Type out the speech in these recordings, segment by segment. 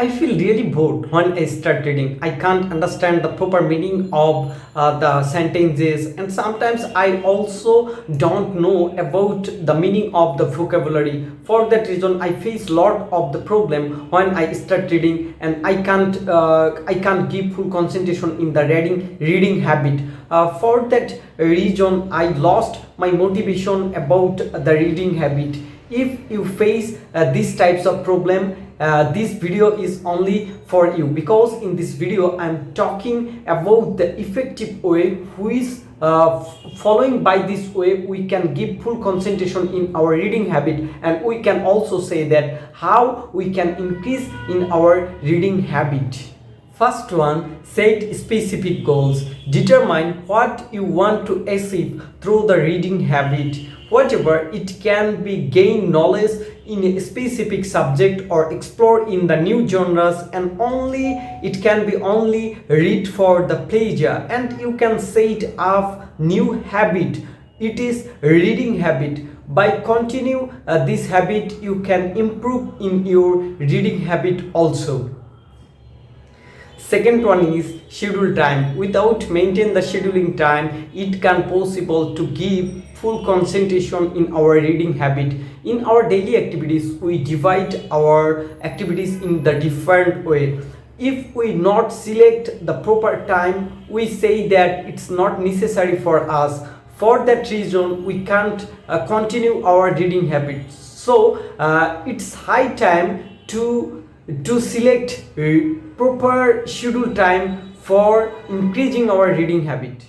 I feel really bored when I start reading. I can't understand the proper meaning of the sentences, and sometimes I also don't know about the meaning of the vocabulary. For that reason, I face lot of the problem when I start reading, and I can't give full concentration in the reading habit. For that reason, I lost my motivation about the reading habit. If you face these types of problem, this video is only for you, because in this video I'm talking about the effective way which following by this way we can give full concentration in our reading habit, and we can also say that how we can increase in our reading habit. First one, set specific goals. Determine what you want to achieve through the reading habit. Whatever it can be, gain knowledge in a specific subject or explore in the new genres, and only it can be only read for the pleasure, and you can set up new habit. It is reading habit. By continue this habit, you can improve in your reading habit also. Second one is schedule time. Without maintain the scheduling time, it can possible to give full concentration in our reading habit. In our daily activities, we divide our activities in the different way. If we not select the proper time, we say that it's not necessary for us. For that reason, we can't continue our reading habit. So it's high time to select proper schedule time for increasing our reading habit.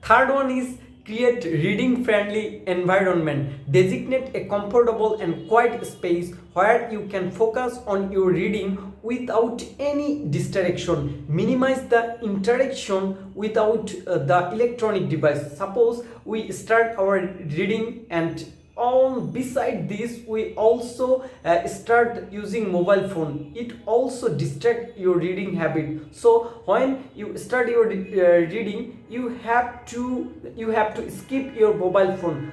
Third one is create reading friendly environment. Designate a comfortable and quiet space where you can focus on your reading without any distraction. Minimize the interaction without the electronic device. Suppose we start our reading, and on beside this we also start using mobile phone. It also distract your reading habit. So when you start your reading, you have to skip your mobile phone.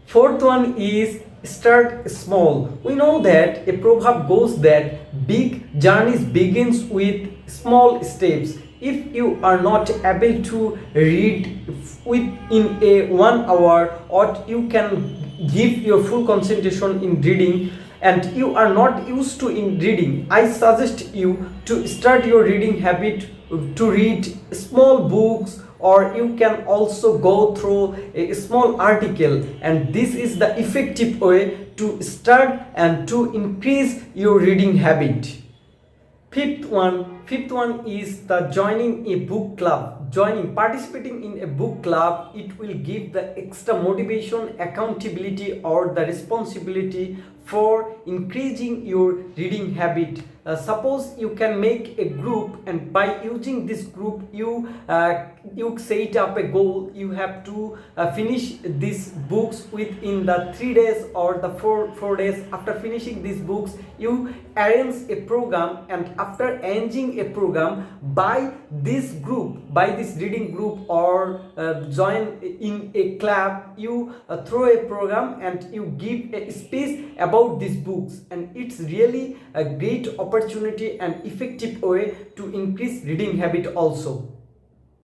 Fourth one is start small. We know that a proverb goes that big journeys begins with small steps. If you are not able to read within a 1 hour, or you can give your full concentration in reading, and you are not used to in reading, I suggest you to start your reading habit to read small books, or you can also go through a small article, and this is the effective way to start and to increase your reading habit. Fifth one is the joining a book club. Participating in a book club, it will give the extra motivation, accountability, or the responsibility for increasing your reading habit. Suppose you can make a group, and by using this group you set up a goal. You have to finish these books within the 3 days or the 4 days. After finishing these books, you arrange a program, and after arranging a program by this reading group, or join in a club, you throw a program and you give a speech about these books, and it's really a great opportunity and effective way to increase reading habit also.